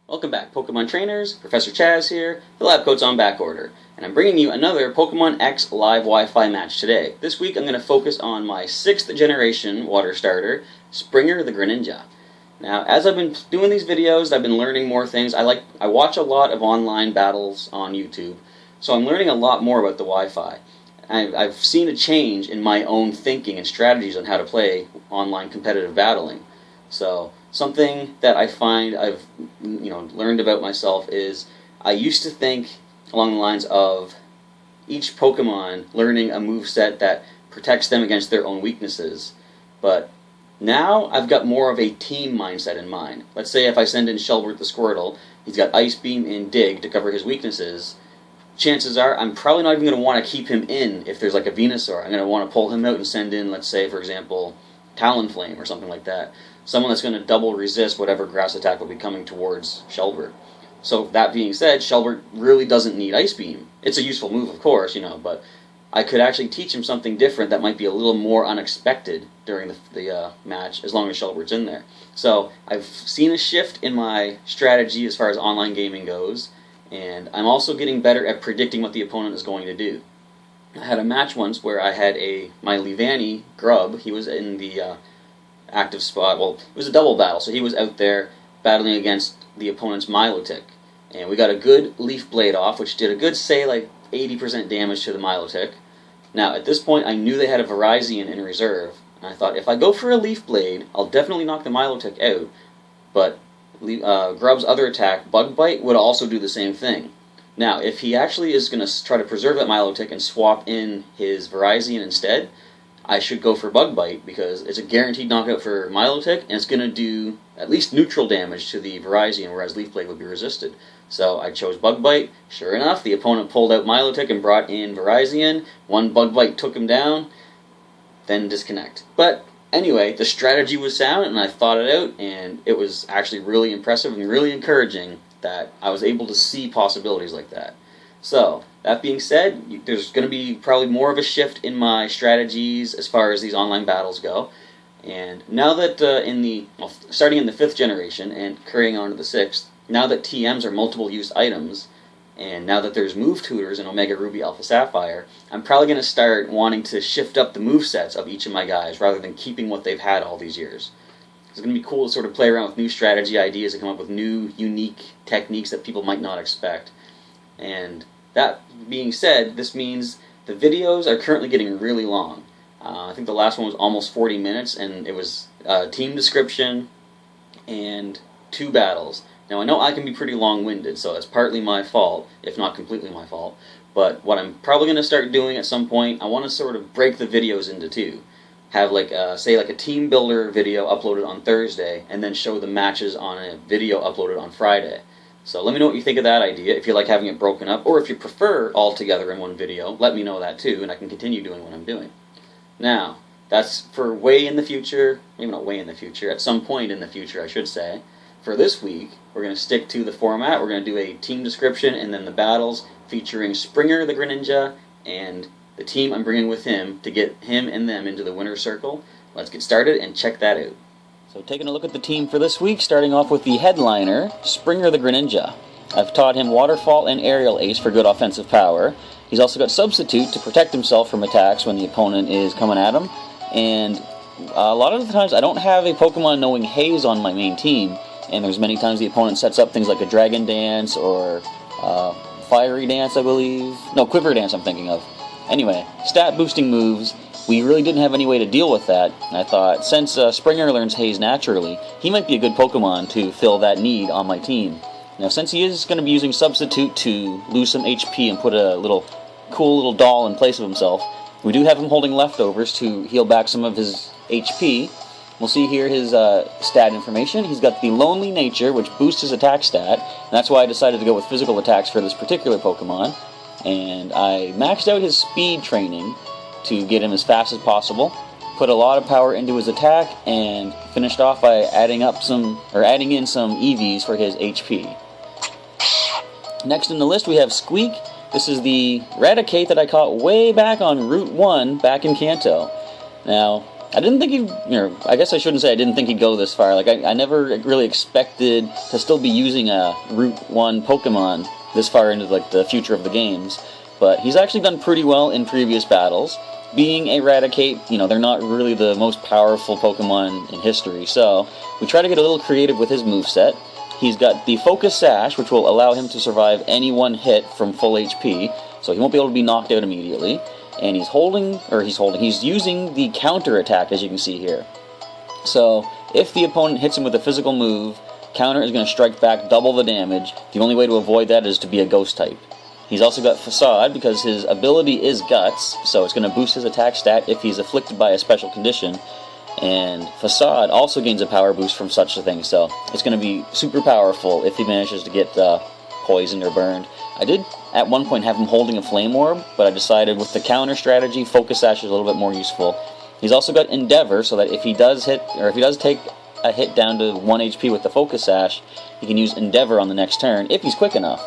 Welcome back, Pokemon trainers. Professor Chaz here. The lab coat's on back order, and I'm bringing you another Pokemon X live Wi-Fi match today. This week I'm going to focus on my 6th generation water starter, Springer the Greninja. Now, as I've been doing these videos, I've been learning more things. I watch a lot of online battles on YouTube, so I'm learning a lot more about the Wi-Fi. I've seen a change in my own thinking and strategies on how to play online competitive battling. So something that I find I've learned about myself is I used to think along the lines of each Pokemon learning a moveset that protects them against their own weaknesses. But now I've got more of a team mindset in mind. Let's say if I send in Shelbert the Squirtle, he's got Ice Beam and Dig to cover his weaknesses. Chances are I'm probably not even going to want to keep him in if there's like a Venusaur. I'm going to want to pull him out and send in, let's say, for example, Talonflame or something like that. Someone that's going to double resist whatever grass attack will be coming towards Shelbert. So that being said, Shelbert really doesn't need Ice Beam. It's a useful move, of course, but I could actually teach him something different that might be a little more unexpected during the match, as long as Shelbert's in there. So I've seen a shift in my strategy as far as online gaming goes, and I'm also getting better at predicting what the opponent is going to do. I had a match once where I had my Leavanny Grub. He was in the active spot. Well, it was a double battle, so he was out there battling against the opponent's Milotic. And we got a good Leaf Blade off, which did a good, say, like 80% damage to the Milotic. Now, at this point, I knew they had a Virizion in reserve, and I thought, if I go for a Leaf Blade, I'll definitely knock the Milotic out, but Grub's other attack, Bug Bite, would also do the same thing. Now, if he actually is going to try to preserve that Milotic and swap in his Virizion instead, I should go for Bug Bite, because it's a guaranteed knockout for Milotic, and it's going to do at least neutral damage to the Virizion, whereas Leaf Blade would be resisted. So I chose Bug Bite. Sure enough, the opponent pulled out Milotic and brought in Virizion. One Bug Bite took him down, then disconnect. But anyway, the strategy was sound, and I thought it out, and it was actually really impressive and really encouraging that I was able to see possibilities like that. So, that being said, there's going to be probably more of a shift in my strategies as far as these online battles go. And now that starting in the 5th generation and carrying on to the 6th, now that TMs are multiple use items, and now that there's move tutors in Omega Ruby Alpha Sapphire, I'm probably going to start wanting to shift up the movesets of each of my guys rather than keeping what they've had all these years. It's going to be cool to sort of play around with new strategy ideas and come up with new, unique techniques that people might not expect. And that being said, this means the videos are currently getting really long. I think the last one was almost 40 minutes, and it was team description and 2 battles. Now, I know I can be pretty long-winded, so that's partly my fault, if not completely my fault. But what I'm probably going to start doing at some point, I want to sort of break the videos into 2. Have say like a team builder video uploaded on Thursday, and then show the matches on a video uploaded on Friday. So let me know what you think of that idea, if you like having it broken up, or if you prefer all together in one video, let me know that too, and I can continue doing what I'm doing. Now, that's for way in the future, maybe not way in the future, at some point in the future I should say. For this week, we're going to stick to the format. We're going to do a team description and then the battles featuring Springer the Greninja and the team I'm bringing with him to get him and them into the winner's circle. Let's get started and check that out. So taking a look at the team for this week, starting off with the headliner, Springer the Greninja. I've taught him Waterfall and Aerial Ace for good offensive power. He's also got Substitute to protect himself from attacks when the opponent is coming at him. And a lot of the times I don't have a Pokemon knowing Haze on my main team, and there's many times the opponent sets up things like a Dragon Dance or Fiery Dance, I believe. No, Quiver Dance I'm thinking of. Anyway, stat boosting moves. We really didn't have any way to deal with that. I thought, since Springer learns Haze naturally, he might be a good Pokemon to fill that need on my team. Now, since he is going to be using Substitute to lose some HP and put a cool little doll in place of himself, we do have him holding leftovers to heal back some of his HP. We'll see here his stat information. He's got the Lonely Nature, which boosts his attack stat, and that's why I decided to go with physical attacks for this particular Pokemon. And I maxed out his speed training to get him as fast as possible, put a lot of power into his attack, and finished off by adding in some EVs for his HP. Next in the list we have Squeak. This is the Raticate that I caught way back on Route 1 back in Kanto. Now, I didn't think he'd, I guess I shouldn't say I didn't think he'd go this far. Like, I never really expected to still be using a Route 1 Pokemon this far into, like, the future of the games. But he's actually done pretty well in previous battles. Being Eradicate, they're not really the most powerful Pokemon in history, so we try to get a little creative with his moveset. He's got the Focus Sash, which will allow him to survive any one hit from full HP, so he won't be able to be knocked out immediately. And he's using the counter attack, as you can see here. So, if the opponent hits him with a physical move, counter is going to strike back double the damage. The only way to avoid that is to be a ghost type. He's also got Facade, because his ability is Guts, so it's going to boost his attack stat if he's afflicted by a special condition. And Facade also gains a power boost from such a thing, so it's going to be super powerful if he manages to get poisoned or burned. I did at one point have him holding a Flame Orb, but I decided with the counter strategy, Focus Sash is a little bit more useful. He's also got Endeavor, so that if he does take a hit down to 1 HP with the Focus Sash, he can use Endeavor on the next turn, if he's quick enough,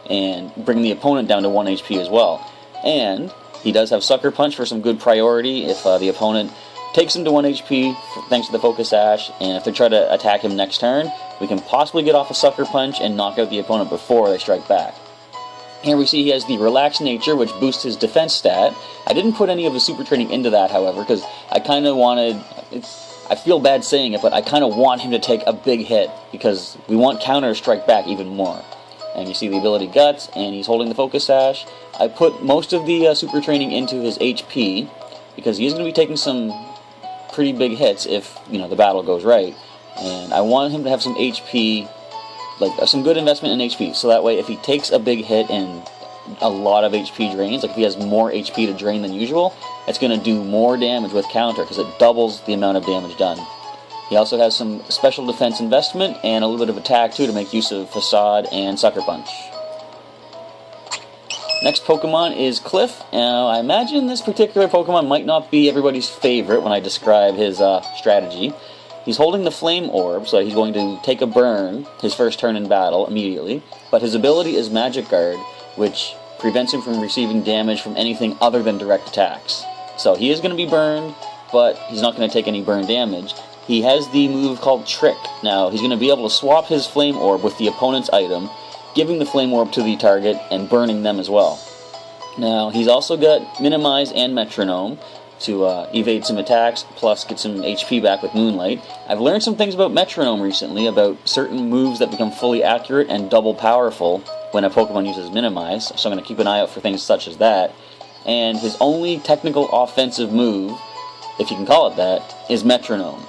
and bring the opponent down to 1 HP as well. And he does have Sucker Punch for some good priority if the opponent takes him to 1 HP thanks to the Focus Sash, and if they try to attack him next turn, we can possibly get off a Sucker Punch and knock out the opponent before they strike back. Here we see he has the Relaxed Nature, which boosts his defense stat. I didn't put any of the super training into that, however, because I kind of wanted... I feel bad saying it, but I kind of want him to take a big hit, because we want counter to strike back even more. And you see the ability Guts, and he's holding the Focus Sash. I put most of the super training into his HP, because he is going to be taking some pretty big hits if, the battle goes right. And I want him to have some HP... some good investment in HP, so that way if he takes a big hit and a lot of HP drains, like if he has more HP to drain than usual, it's going to do more damage with counter, because it doubles the amount of damage done. He also has some special defense investment and a little bit of attack too to make use of Facade and Sucker Punch. Next Pokemon is Cliff. Now, I imagine this particular Pokemon might not be everybody's favorite when I describe his strategy. He's holding the Flame Orb, so he's going to take a burn his first turn in battle immediately, but his ability is Magic Guard, which prevents him from receiving damage from anything other than direct attacks. So he is going to be burned, but he's not going to take any burn damage. He has the move called Trick. Now, he's going to be able to swap his Flame Orb with the opponent's item, giving the Flame Orb to the target and burning them as well. Now, he's also got Minimize and Metronome to evade some attacks, plus get some HP back with Moonlight. I've learned some things about Metronome recently, about certain moves that become fully accurate and double powerful when a Pokemon uses Minimize, so I'm going to keep an eye out for things such as that. And his only technical offensive move, if you can call it that, is Metronome.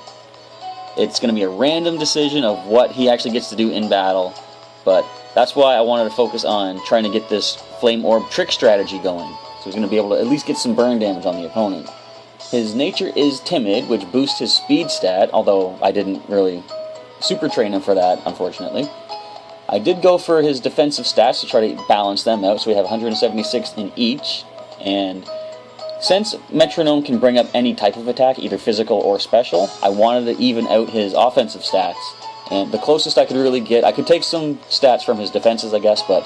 It's going to be a random decision of what he actually gets to do in battle, but that's why I wanted to focus on trying to get this Flame Orb Trick strategy going, so he's going to be able to at least get some burn damage on the opponent. His nature is Timid, which boosts his speed stat, although I didn't really super train him for that, unfortunately. I did go for his defensive stats to try to balance them out, so we have 176 in each, and since Metronome can bring up any type of attack, either physical or special, I wanted to even out his offensive stats, and the closest I could really get, I could take some stats from his defenses, I guess, but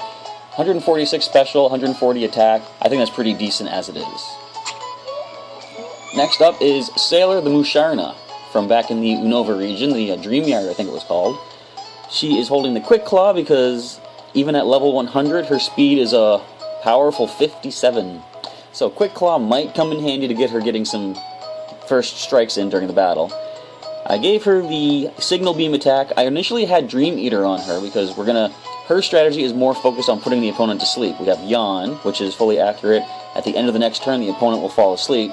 146 special, 140 attack, I think that's pretty decent as it is. Next up is Sailor the Musharna, from back in the Unova region, the Dream Yard I think it was called. She is holding the Quick Claw because even at level 100 her speed is a powerful 57. So Quick Claw might come in handy to get her getting some first strikes in during the battle. I gave her the Signal Beam attack. I initially had Dream Eater on her because her strategy is more focused on putting the opponent to sleep. We have Yawn, which is fully accurate. At the end of the next turn the opponent will fall asleep.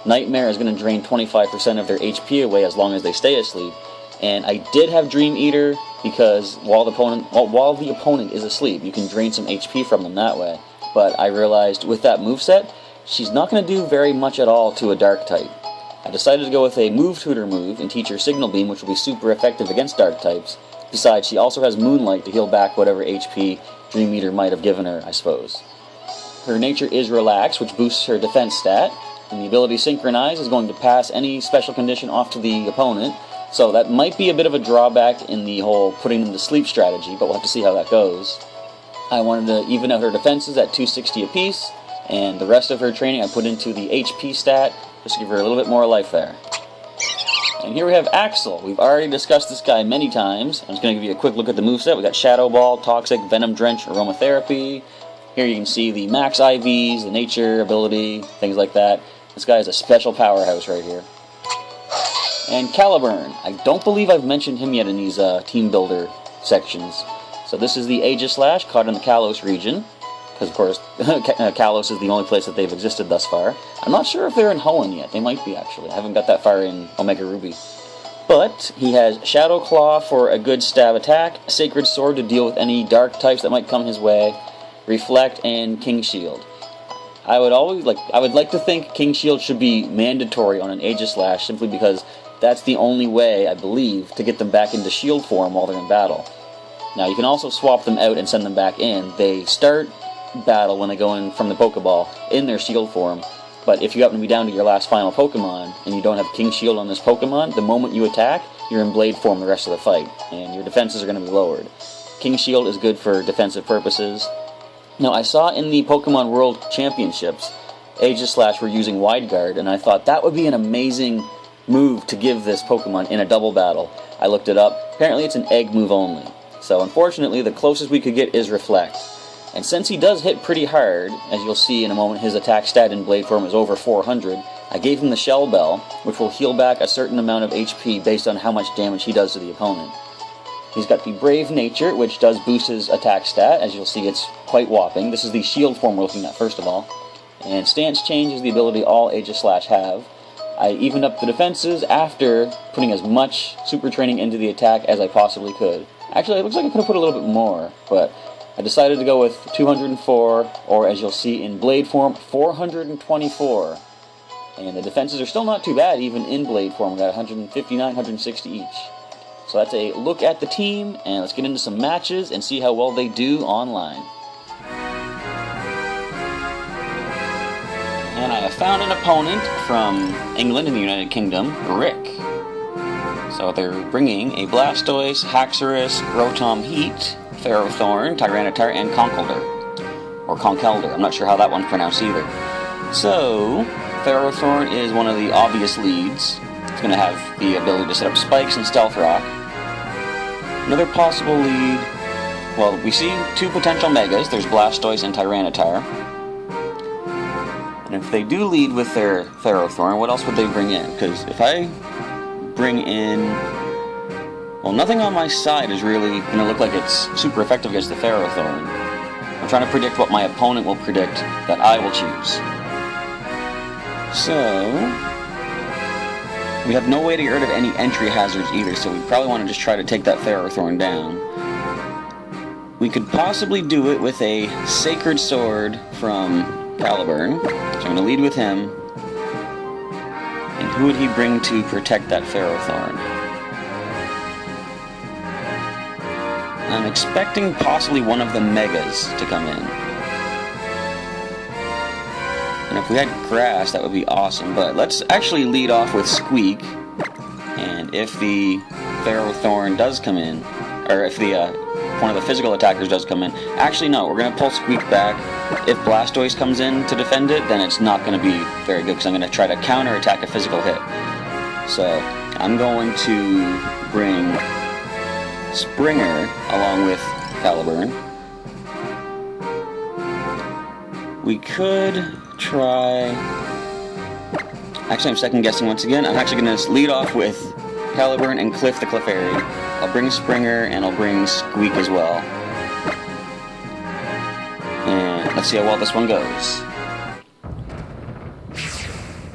Nightmare is going to drain 25% of their HP away as long as they stay asleep. And I did have Dream Eater because while the opponent is asleep, you can drain some HP from them that way. But I realized with that moveset, she's not going to do very much at all to a Dark type. I decided to go with a Move Tutor move and teach her Signal Beam, which will be super effective against Dark types. Besides, she also has Moonlight to heal back whatever HP Dream Eater might have given her, I suppose. Her nature is Relax, which boosts her defense stat. And the ability Synchronize is going to pass any special condition off to the opponent, so that might be a bit of a drawback in the whole putting them to sleep strategy, but we'll have to see how that goes. I wanted to even out her defenses at 260 apiece, and the rest of her training I put into the HP stat, just to give her a little bit more life there. And here we have Axel. We've already discussed this guy many times. I'm just going to give you a quick look at the moveset. We got Shadow Ball, Toxic, Venom Drench, Aromatherapy. Here you can see the max IVs, the nature ability, things like that. This guy is a special powerhouse right here. And Caliburn. I don't believe I've mentioned him yet in these team builder sections. So this is the Aegislash caught in the Kalos region. Because, of course, Kalos is the only place that they've existed thus far. I'm not sure if they're in Hoenn yet. They might be, actually. I haven't got that far in Omega Ruby. But he has Shadow Claw for a good stab attack, Sacred Sword to deal with any dark types that might come his way, Reflect, and King Shield. I would like to think King Shield should be mandatory on an Aegislash simply because that's the only way, I believe, to get them back into shield form while they're in battle. Now, you can also swap them out and send them back in. They start battle when they go in from the Pokeball in their shield form, but if you happen to be down to your last final Pokemon and you don't have King Shield on this Pokemon, the moment you attack, you're in Blade form the rest of the fight, and your defenses are going to be lowered. King Shield is good for defensive purposes. Now, I saw in the Pokemon World Championships, Aegislash were using Wide Guard, and I thought that would be an amazing move to give this Pokemon in a double battle. I looked it up. Apparently it's an egg move only. So unfortunately, the closest we could get is Reflect. And since he does hit pretty hard, as you'll see in a moment, his attack stat in Blade form is over 400, I gave him the Shell Bell, which will heal back a certain amount of HP based on how much damage he does to the opponent. He's got the Brave Nature, which does boost his attack stat. As you'll see, it's quite whopping. This is the shield form we're looking at, first of all. And Stance Change is the ability all Aegislash have. I evened up the defenses after putting as much super training into the attack as I possibly could. Actually, it looks like I could have put a little bit more, but I decided to go with 204, or as you'll see in Blade form, 424. And the defenses are still not too bad, even in Blade form. We got 159, 160 each. So that's a look at the team, and let's get into some matches and see how well they do online. And I have found an opponent from England in the United Kingdom, Rick. So they're bringing a Blastoise, Haxorus, Rotom Heat, Ferrothorn, Tyranitar, and Conkeldurr. Or Conkeldurr, I'm not sure how that one's pronounced either. So, Ferrothorn is one of the obvious leads. It's going to have the ability to set up spikes and Stealth Rock. Another possible lead, well, we see two potential Megas. There's Blastoise and Tyranitar. And if they do lead with their Ferrothorn, what else would they bring in? Because if I bring in... well, nothing on my side is really going to look like it's super effective against the Ferrothorn. I'm trying to predict what my opponent will predict that I will choose. So, we have no way to get rid of any entry hazards either, so we probably want to just try to take that Ferrothorn down. We could possibly do it with a Sacred Sword from Caliburn, so I'm going to lead with him. And who would he bring to protect that Ferrothorn? I'm expecting possibly one of the Megas to come in. And if we had Grass, that would be awesome, but let's actually lead off with Squeak. And if the Ferrothorn does come in, or if the one of the physical attackers does come in, actually no, we're going to pull Squeak back. If Blastoise comes in to defend it, then it's not going to be very good, because I'm going to try to counter-attack a physical hit. So, I'm going to bring Springer along with Caliburn. We could try... actually, I'm second-guessing once again. I'm actually going to lead off with Caliburn and Cliff the Clefairy. I'll bring Springer, and I'll bring Squeak as well. And let's see how well this one goes.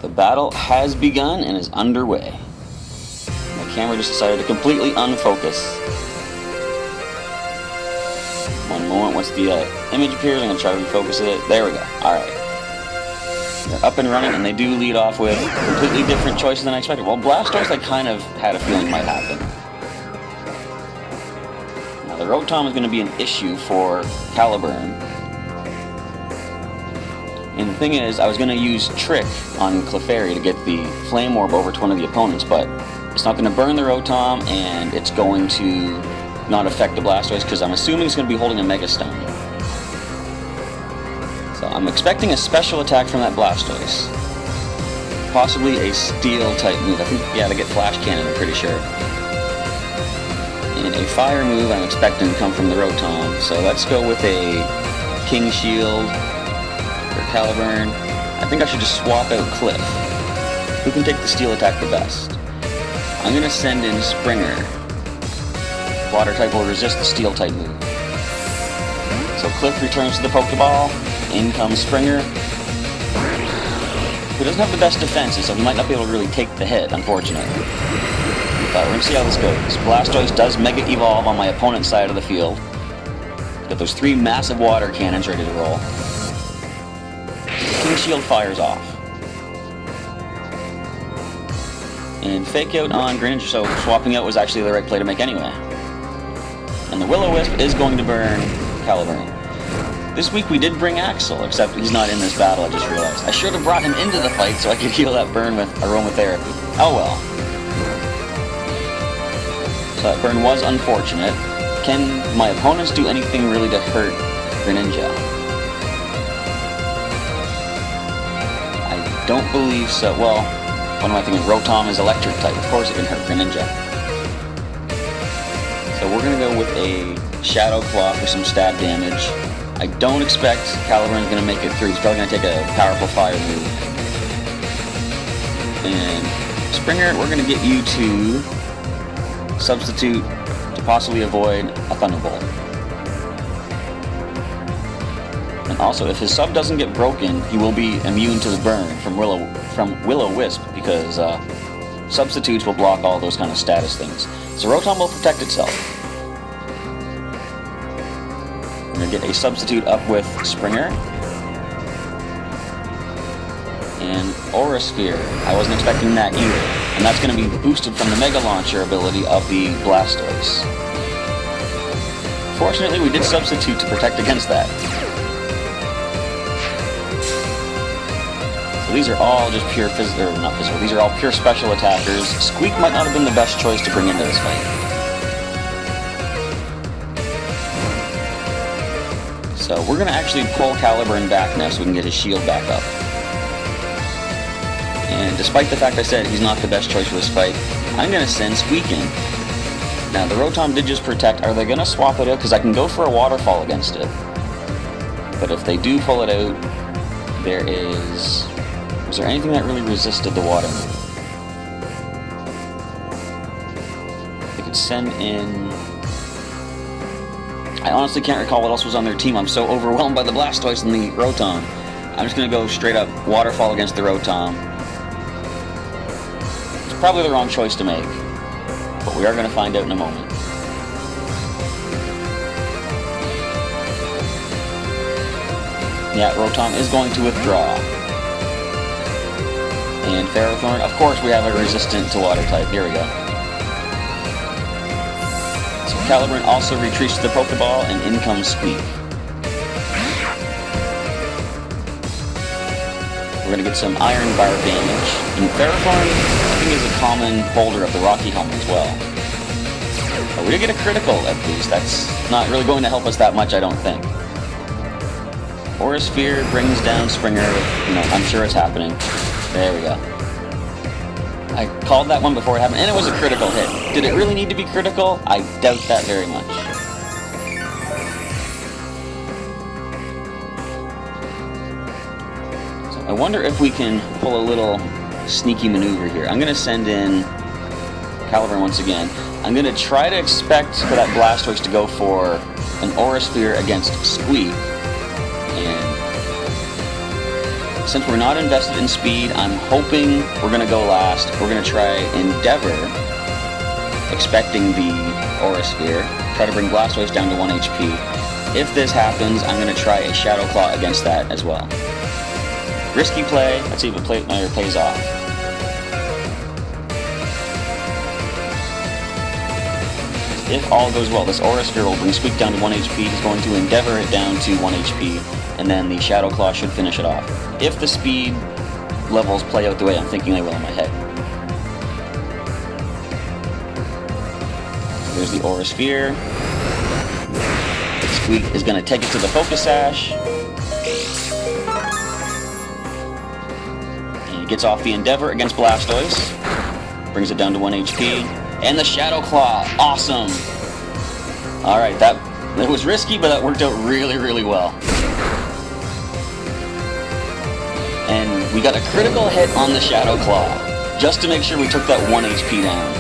The battle has begun and is underway. My camera just decided to completely unfocus. One moment, once the image appears, I'm going to try to refocus it. There we go. Alright. They're up and running, and they do lead off with completely different choices than I expected. Well, Blastoise I kind of had a feeling might happen. Now, the Rotom is going to be an issue for Caliburn. And the thing is, I was going to use Trick on Clefairy to get the Flame Orb over to one of the opponents, but it's not going to burn the Rotom, and it's going to not affect the Blastoise, because I'm assuming it's going to be holding a Mega Stone. So I'm expecting a special attack from that Blastoise. possibly a steel type move. I think, yeah, to get flash cannon, I'm pretty sure. And a fire move I'm expecting to come from the Rotom. So let's go with a King Shield for Caliburn. I think I should just swap out Cliff. Who can take the steel attack the best? I'm going to send in Springer. Water type will resist the steel type move. So Cliff returns to the Pokeball. In comes Springer. Who doesn't have the best defenses, so he might not be able to really take the hit, unfortunately. But we're going to see how this goes. Blastoise does Mega Evolve on my opponent's side of the field. Got those 3 massive water cannons ready to roll. King Shield fires off. And Fake Out on Greninja, so swapping out was actually the right play to make anyway. And the Will-O-Wisp is going to burn Caliburn. This week we did bring Axel, except he's not in this battle, I just realized. I should have brought him into the fight so I could heal that burn with aromatherapy. Oh well. So that burn was unfortunate. Can my opponents do anything really to hurt Greninja? I don't believe so. Well, what am I thinking? Rotom is electric type. Of course it can hurt Greninja. So we're going to go with a Shadow Claw for some stab damage. I don't expect Caliburn's going to make it through. He's probably going to take a powerful fire move. And Springer, we're going to get you to substitute to possibly avoid a Thunderbolt. And also, if his sub doesn't get broken, he will be immune to the burn from Will-O-Wisp, because substitutes will block all those kind of status things. So Rotom will protect itself. We're going to get a substitute up with Springer. And Aura Sphere. I wasn't expecting that either. And that's going to be boosted from the Mega Launcher ability of the Blastoise. Fortunately, we did substitute to protect against that. So these are all just pure not physical, these are all pure special attackers. Squeak might not have been the best choice to bring into this fight. So we're going to actually pull Caliburn back now so we can get his shield back up. And despite the fact I said he's not the best choice for this fight, I'm going to send Squeak in. Now the Rotom did just protect. Are they going to swap it out? Because I can go for a Waterfall against it. But if they do pull it out, was there anything that really resisted the water? They could send in... I honestly can't recall what else was on their team. I'm so overwhelmed by the Blastoise and the Rotom. I'm just going to go straight up Waterfall against the Rotom. It's probably the wrong choice to make, but we are going to find out in a moment. Yeah, Rotom is going to withdraw. And Ferrothorn, of course we have a resistant to water type. Here we go. Caliburn also retreats to the Pokeball, and in comes Squeak. We're going to get some Iron Bar damage. And Ferrothorn, I think, is a common holder of the Rocky Helm as well. But we did get a critical, at least. That's not really going to help us that much, I don't think. Aura Sphere brings down Springer. I'm sure it's happening. There we go. I called that one before it happened, and it was a critical hit. Did it really need to be critical? I doubt that very much. So I wonder if we can pull a little sneaky maneuver here. I'm going to send in Caliburn once again. I'm going to try to expect for that Blastoise to go for an Aura Sphere against Squeak. And since we're not invested in speed, I'm hoping we're going to go last. We're going to try Endeavor, expecting the Aura Sphere. Try to bring Blastoise down to 1 HP. If this happens, I'm going to try a Shadow Claw against that as well. Risky play. Let's see if it pays off. If all goes well, this Aura Sphere will bring Squeak down to 1 HP. He's going to Endeavor it down to 1 HP. And then the Shadow Claw should finish it off. If the speed levels play out the way I'm thinking they will in my head. There's the Aura Sphere. Squeak is going to take it to the Focus Sash. He gets off the Endeavor against Blastoise, brings it down to 1 HP, and the Shadow Claw, awesome! Alright, it was risky, but that worked out really, really well. And we got a critical hit on the Shadow Claw, just to make sure we took that 1 HP down.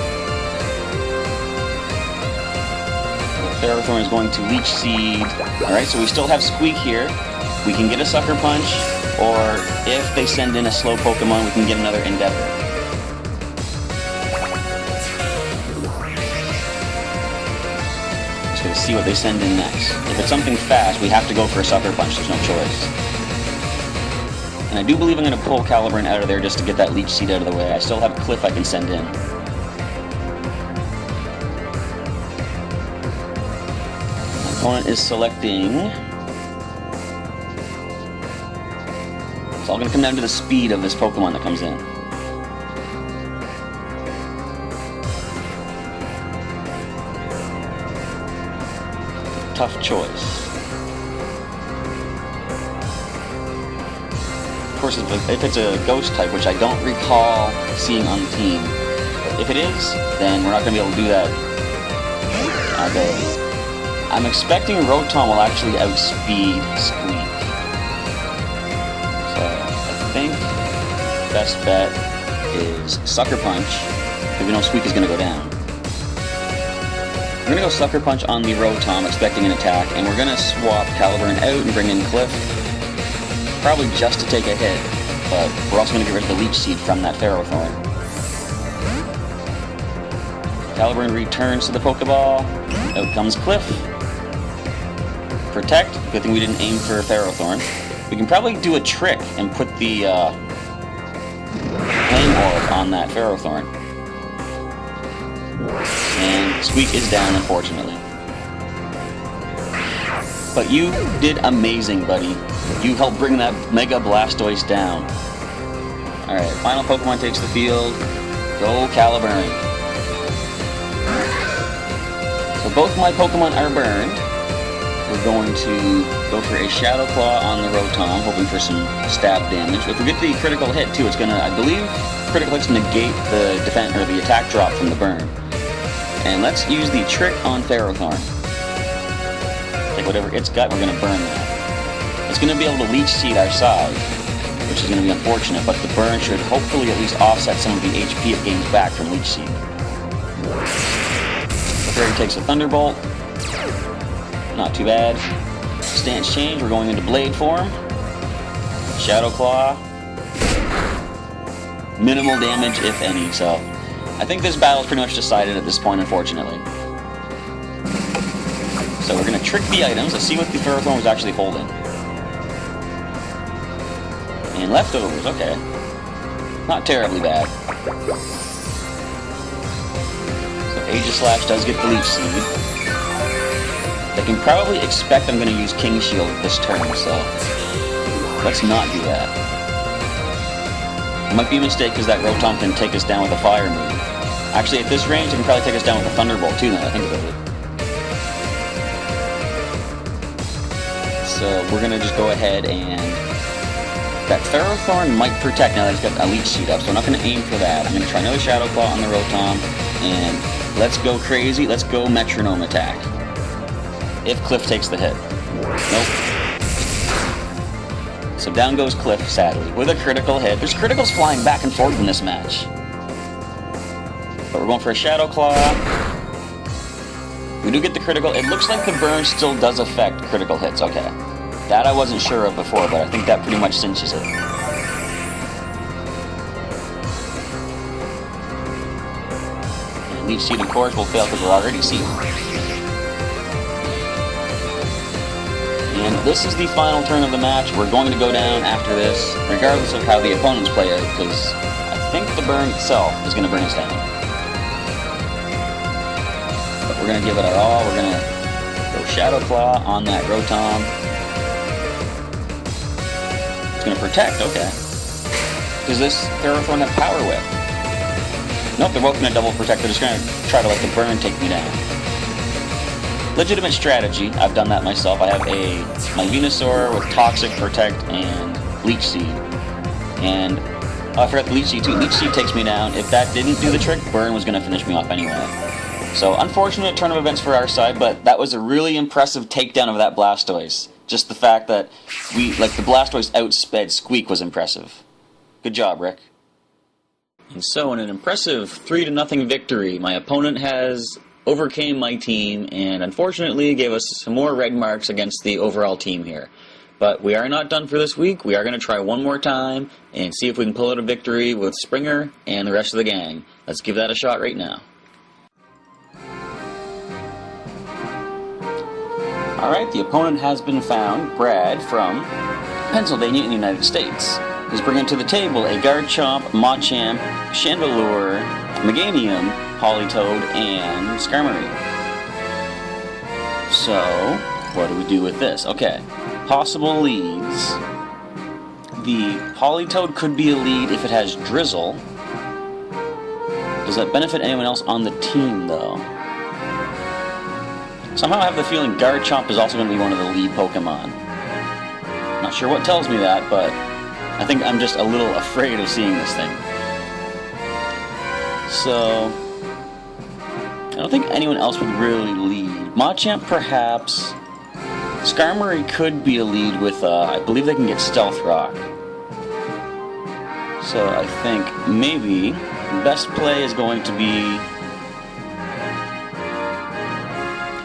The Ferrothorn is going to Leech Seed. Alright, so we still have Squeak here. We can get a Sucker Punch, or if they send in a slow Pokemon, we can get another Endeavor. Just gonna see what they send in next. If it's something fast, we have to go for a Sucker Punch, there's no choice. And I do believe I'm gonna pull Caliburn out of there just to get that Leech Seed out of the way. I still have Cliff I can send in. My opponent is selecting... It's all going to come down to the speed of this Pokemon that comes in. Tough choice. Of course, if it's a Ghost type, which I don't recall seeing on the team, if it is, then we're not going to be able to do that ability. I'm expecting Rotom will actually outspeed Squeak. I think best bet is Sucker Punch, because we know Squeak is going to go down. We're going to go Sucker Punch on the Rotom, expecting an attack, and we're going to swap Caliburn out and bring in Cliff, probably just to take a hit, but we're also going to get rid of the Leech Seed from that Ferrothorn. Caliburn returns to the Pokeball, out comes Cliff. Protect, good thing we didn't aim for a Ferrothorn. We can probably do a trick and put the Flame Orb on that Ferrothorn. And Squeak is down, unfortunately. But you did amazing, buddy. You helped bring that Mega Blastoise down. Alright, final Pokemon takes the field. Go Caliburn. So both my Pokemon are burned. We're going to go for a Shadow Claw on the Rotom, hoping for some stab damage. If we get the critical hit too, it's gonna, I believe, critical hits negate the defense or the attack drop from the burn. And let's use the trick on Ferrothorn. Take whatever it's got, we're gonna burn that. It's gonna be able to Leech Seed our side, which is gonna be unfortunate, but the burn should hopefully at least offset some of the HP it gains back from Leech Seed. The Fairy takes a Thunderbolt. Not too bad. Stance change, we're going into Blade form. Shadow Claw. Minimal damage, if any, so... I think this battle is pretty much decided at this point, unfortunately. So we're going to trick the items. Let's see what the Ferrothorn was actually holding. And leftovers, okay. Not terribly bad. So Aegislash does get the Leech Seed. They can probably expect I'm going to use King Shield this turn, so let's not do that. It might be a mistake because that Rotom can take us down with a Fire move. Actually, at this range, it can probably take us down with a Thunderbolt too, now that I think about it. So we're going to just go ahead and... That Ferrothorn might protect now that it's got a Leech Seed up, so I'm not going to aim for that. I'm going to try another Shadow Claw on the Rotom, and let's go crazy. Let's go Metronome attack. If Cliff takes the hit. Nope. So down goes Cliff, sadly, with a critical hit. There's criticals flying back and forth in this match. But we're going for a Shadow Claw. We do get the critical. It looks like the burn still does affect critical hits. Okay. That I wasn't sure of before, but I think that pretty much cinches it. And Leech Seed, of course, will fail because we're already sealed. And this is the final turn of the match. We're going to go down after this, regardless of how the opponents play out, because I think the burn itself is going to bring us down. But we're going to give it our all. We're going to go Shadow Claw on that Rotom. It's going to protect, okay. Does this Ferrothorn have Power Whip? Nope, they're both going to double protect. They're just going to try to let the burn take me down. Legitimate strategy. I've done that myself. I have my Venusaur with Toxic, Protect, and Leech Seed. And Oh, I forgot the Leech Seed too. Leech Seed takes me down. If that didn't do the trick, Burn was going to finish me off anyway. So, unfortunate turn of events for our side, but that was a really impressive takedown of that Blastoise. Just the fact that the Blastoise outsped Squeak was impressive. Good job, Rick. And so, in an impressive 3-0 victory, my opponent has overcame my team and unfortunately gave us some more red marks against the overall team here. But we are not done for this week. We are going to try one more time and see if we can pull out a victory with Springer and the rest of the gang. Let's give that a shot right now. Alright, the opponent has been found, Brad from Pennsylvania in the United States. He's bringing to the table a Garchomp, Machamp, Chandelure, Meganium, Politoed, and Skarmory. So, what do we do with this? Okay. Possible leads. The Politoed could be a lead if it has Drizzle. Does that benefit anyone else on the team, though? Somehow I have the feeling Garchomp is also going to be one of the lead Pokemon. Not sure what tells me that, but I think I'm just a little afraid of seeing this thing. So, I don't think anyone else would really lead. Machamp, perhaps. Skarmory could be a lead with, I believe they can get Stealth Rock. So I think maybe the best play is going to be...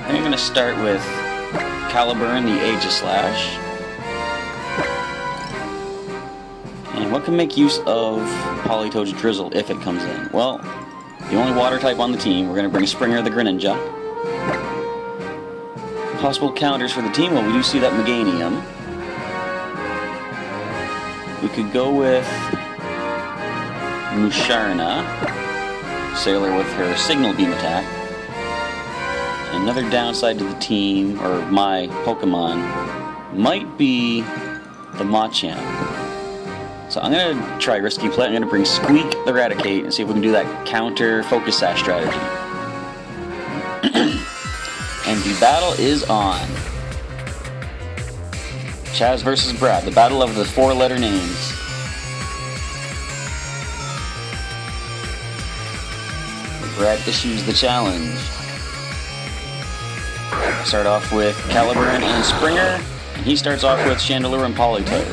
I think I'm going to start with Caliburn, the Aegislash. And what can make use of Politoed's Drizzle if it comes in? Well, the only water type on the team, we're going to bring Springer, the Greninja. Possible counters for the team, well, we do see that Meganium. We could go with Musharna, Sailor with her Signal Beam attack. Another downside to the team, or my Pokemon, might be the Machamp. So I'm going to try risky play. I'm going to bring Squeak the Raticate and see if we can do that counter Focus Sash strategy. And the battle is on. Chaz versus Brad, the battle of the 4-letter names. Brad issues the challenge. Start off with Caliburn and Springer, and he starts off with Chandelure and Politoed.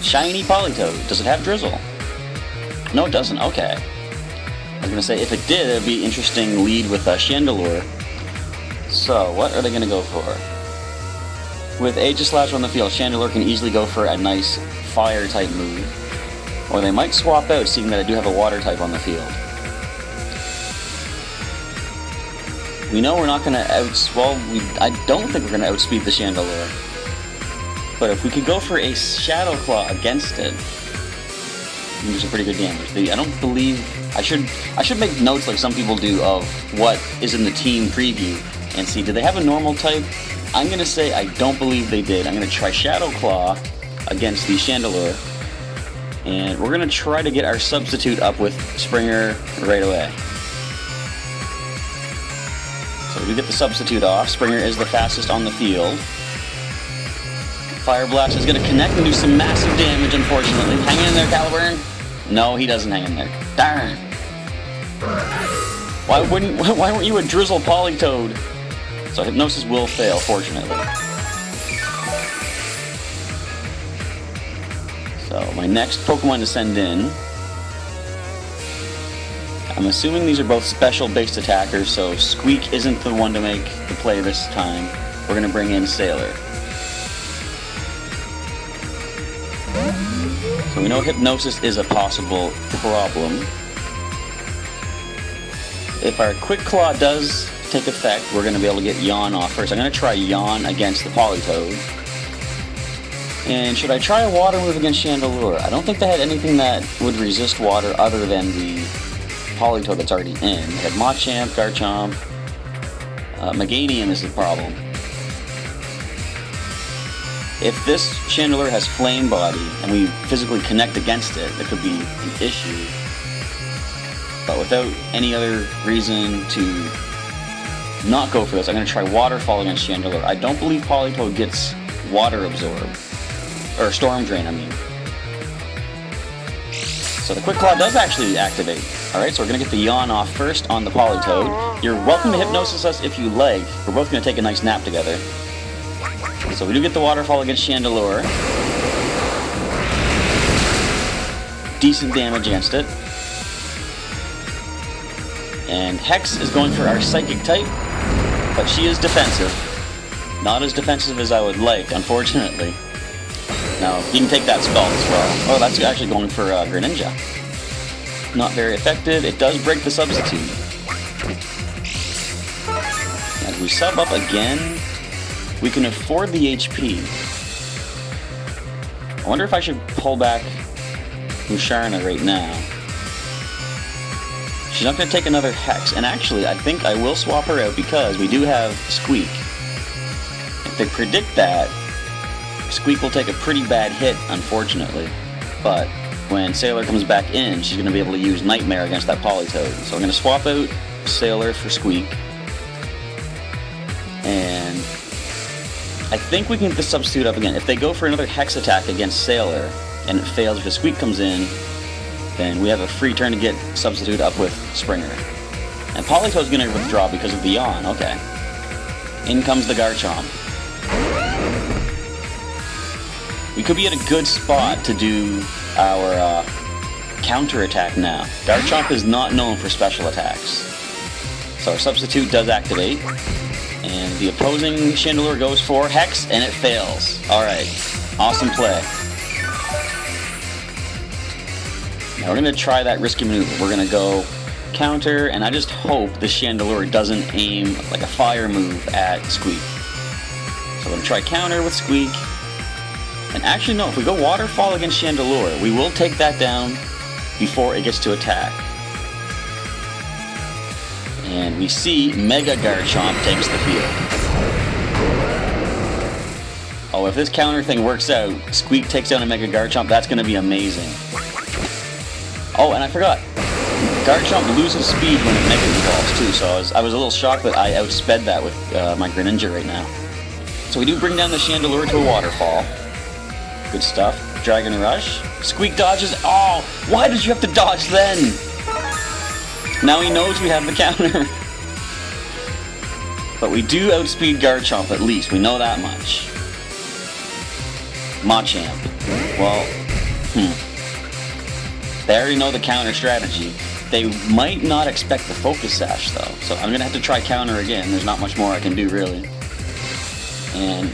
Shiny Politoed. Does it have Drizzle? No, it doesn't. Okay. I was going to say, if it did, it would be interesting lead with Chandelure. So, what are they going to go for? With Aegislash on the field, Chandelure can easily go for a nice fire-type move. Or they might swap out, seeing that I do have a water type on the field. We know we're not going to I don't think we're going to outspeed the Chandelure. But if we could go for a Shadow Claw against it, we can do some pretty good damage. I don't believe... I should make notes like some people do of what is in the team preview and see, do they have a normal type? I'm going to say I don't believe they did. I'm going to try Shadow Claw against the Chandelure. And we're going to try to get our substitute up with Springer right away. So we get the substitute off. Springer is the fastest on the field. Fire Blast is going to connect and do some massive damage, unfortunately. Hang in there, Caliburn. No, he doesn't hang in there. Darn. Why weren't you a Drizzle Politoed? So Hypnosis will fail, fortunately. So my next Pokemon to send in, I'm assuming these are both special-based attackers, so Squeak isn't the one to make the play this time. We're going to bring in Sailor. So we know Hypnosis is a possible problem. If our Quick Claw does take effect, we're going to be able to get Yawn off first. I'm going to try Yawn against the Politoed. And should I try a water move against Chandelure? I don't think they had anything that would resist water other than the Politoed that's already in. They had Machamp, Garchomp, Meganium is the problem. If this Chandelure has Flame Body and we physically connect against it, that could be an issue. But without any other reason to not go for this, I'm going to try Waterfall against Chandelure. I don't believe Politoed gets Water Absorb. Or Storm Drain, I mean. So the Quick Claw does actually activate. Alright, so we're going to get the Yawn off first on the Politoed. You're welcome to Hypnosis us if you like. We're both going to take a nice nap together. So we do get the Waterfall against Chandelure. Decent damage against it. And Hex is going for our Psychic type, but she is defensive. Not as defensive as I would like, unfortunately. Now, you can take that Scald as well. Oh, that's actually going for Greninja. Not very effective. It does break the Substitute. As we sub up again, we can afford the HP. I wonder if I should pull back Musharna right now. She's not going to take another Hex, and actually, I think I will swap her out because we do have Squeak. If they predict that, Squeak will take a pretty bad hit, unfortunately. But when Sailor comes back in, she's going to be able to use Nightmare against that Politoed. So I'm going to swap out Sailor for Squeak. And I think we can get the Substitute up again. If they go for another Hex attack against Sailor, and it fails because Squeak comes in, then we have a free turn to get Substitute up with Springer. And Politoed's going to withdraw because of the Yawn. Okay. In comes the Garchomp. We could be at a good spot to do our counter attack now. Garchomp is not known for special attacks. So our Substitute does activate. And the opposing Chandelure goes for Hex, and it fails. Alright. Awesome play. Now we're going to try that risky maneuver. We're going to go counter, and I just hope the Chandelure doesn't aim like a fire move at Squeak. So we're going to try counter with Squeak. And actually, no, if we go Waterfall against Chandelure, we will take that down before it gets to attack. And we see Mega Garchomp takes the field. Oh, if this counter thing works out, Squeak takes down a Mega Garchomp, that's going to be amazing. Oh, and I forgot. Garchomp loses speed when it Mega Evolves too, so I was a little shocked that I outsped that with my Greninja right now. So we do bring down the Chandelure to a Waterfall. Good stuff. Dragon Rush. Squeak dodges. Oh, why did you have to dodge then? Now he knows we have the counter. But we do outspeed Garchomp at least. We know that much. Machamp. Well, They already know the counter strategy. They might not expect the Focus Sash though. So I'm going to have to try counter again. There's not much more I can do really. And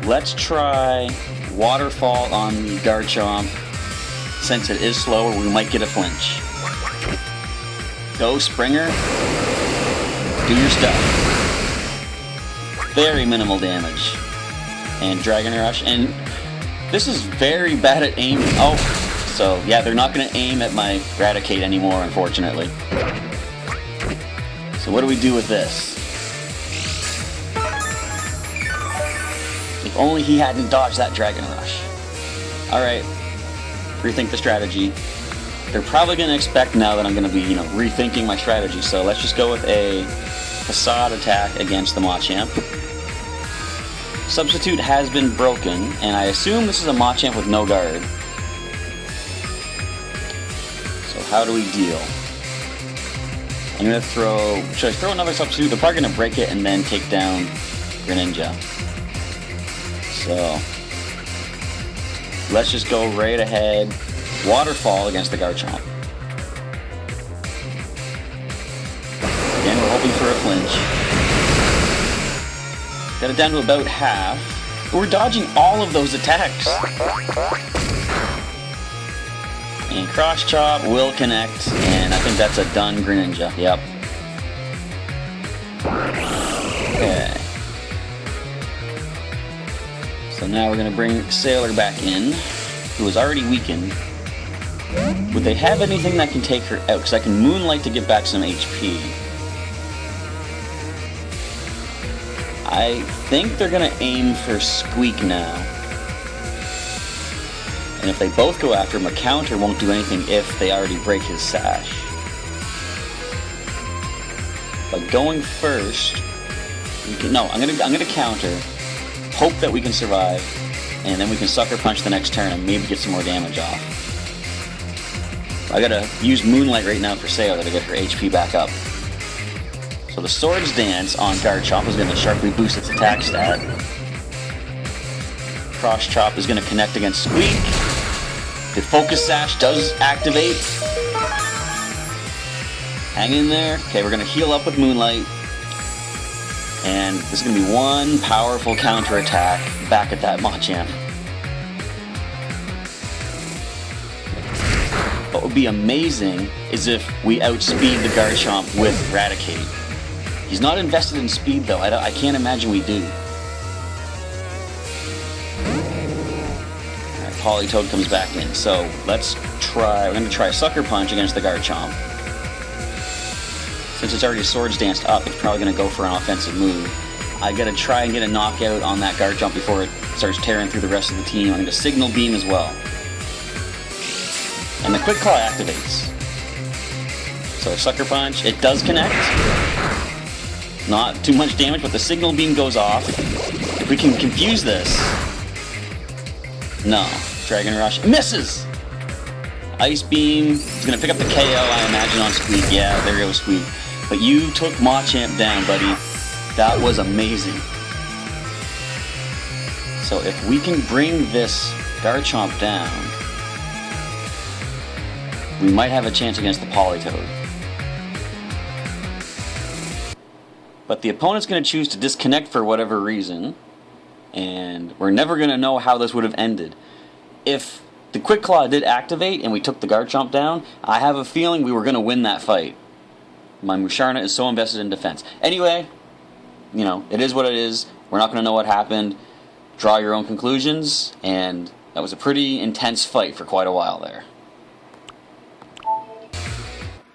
let's try Waterfall on the Garchomp. Since it is slower, we might get a flinch. Go Springer. Do your stuff. Very minimal damage. And Dragon Rush. And this is very bad at aiming. Oh, so yeah, they're not going to aim at my Raticate anymore, unfortunately. So what do we do with this? If only he hadn't dodged that Dragon Rush. Alright, rethink the strategy. They're probably going to expect now that I'm going to be, rethinking my strategy, so let's just go with a Facade attack against the Machamp. Substitute has been broken, and I assume this is a Machamp with no guard. So how do we deal? I'm going to throw... Should I throw another Substitute? They're probably going to break it and then take down Greninja. So let's just go right ahead. Waterfall against the Garchomp. Again, we're hoping for a flinch. Got it down to about half. We're dodging all of those attacks. And Cross Chop will connect, and I think that's a done Greninja. Yep. Okay. So now we're going to bring Sailor back in, who is already weakened. Would they have anything that can take her out? Because I can Moonlight to get back some HP. I think they're going to aim for Squeak now. And if they both go after him, a counter won't do anything if they already break his sash. But going first... I'm gonna counter. Hope that we can survive. And then we can Sucker Punch the next turn and maybe get some more damage off. I gotta use Moonlight right now for Sailor to get her HP back up. So the Swords Dance on Garchomp is gonna sharply boost its attack stat. Cross Chop is gonna connect against Squeak. The Focus Sash does activate. Hang in there. Okay, we're gonna heal up with Moonlight. And this is going to be one powerful counterattack back at that Machamp. What would be amazing is if we outspeed the Garchomp with Raticate. He's not invested in speed though, I can't imagine we do. Alright, Politoed comes back in, so let's try, we're going to try a Sucker Punch against the Garchomp. Since it's already Swords Danced up, it's probably going to go for an offensive move. I got to try and get a knockout on that Garchomp before it starts tearing through the rest of the team. I'm going to Signal Beam as well. And the Quick Claw activates. So Sucker Punch, it does connect. Not too much damage, but the Signal Beam goes off. If we can confuse this... No. Dragon Rush misses! Ice Beam is going to pick up the KO, I imagine, on Squeak. Yeah, there goes Squeak. But you took Machamp down, buddy. That was amazing. So if we can bring this Garchomp down, we might have a chance against the Politoed. But the opponent's going to choose to disconnect for whatever reason, and we're never going to know how this would have ended. If the Quick Claw did activate and we took the Garchomp down, I have a feeling we were going to win that fight. My Musharna is so invested in defense. Anyway, you know, it is what it is. We're not going to know what happened. Draw your own conclusions, and that was a pretty intense fight for quite a while there.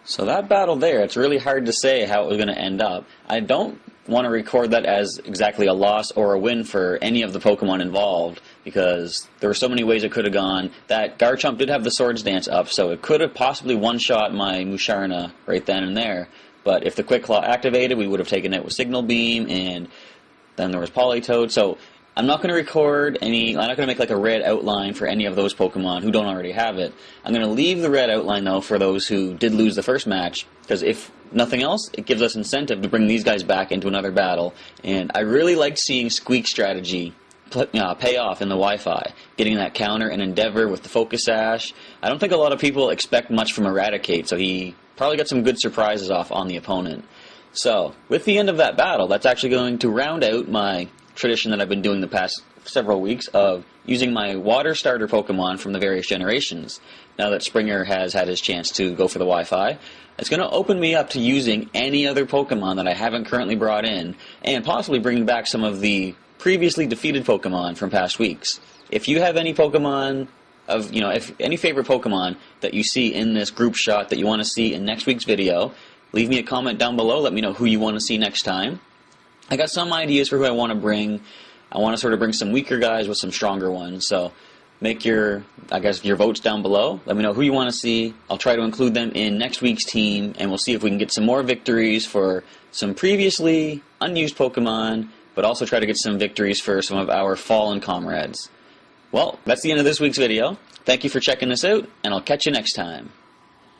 So that battle there, it's really hard to say how it was going to end up. I don't want to record that as exactly a loss or a win for any of the Pokemon involved, because there were so many ways it could have gone. That Garchomp did have the Swords Dance up, so it could have possibly one-shot my Musharna right then and there. But if the Quick Claw activated, we would have taken it with Signal Beam, and then there was Politoed. So I'm not going to record any, I'm not going to make like a red outline for any of those Pokemon who don't already have it. I'm going to leave the red outline though for those who did lose the first match, because if nothing else, it gives us incentive to bring these guys back into another battle. And I really liked seeing Squeak's strategy pay off in the Wi-Fi, getting that counter and Endeavor with the Focus Sash. I don't think a lot of people expect much from Eradicate, so he probably got some good surprises off on the opponent. So, with the end of that battle, that's actually going to round out my tradition that I've been doing the past several weeks of using my water starter Pokemon from the various generations. Now that Springer has had his chance to go for the Wi-Fi, it's going to open me up to using any other Pokemon that I haven't currently brought in, and possibly bringing back some of the previously defeated Pokemon from past weeks. If you have any Pokemon of, if any favorite Pokemon that you see in this group shot that you want to see in next week's video, leave me a comment down below. Let me know who you want to see next time. I got some ideas for who I want to bring. I want to sort of bring some weaker guys with some stronger ones. So make your votes down below. Let me know who you want to see. I'll try to include them in next week's team, and we'll see if we can get some more victories for some previously unused Pokemon, but also try to get some victories for some of our fallen comrades. Well, that's the end of this week's video. Thank you for checking this out, and I'll catch you next time.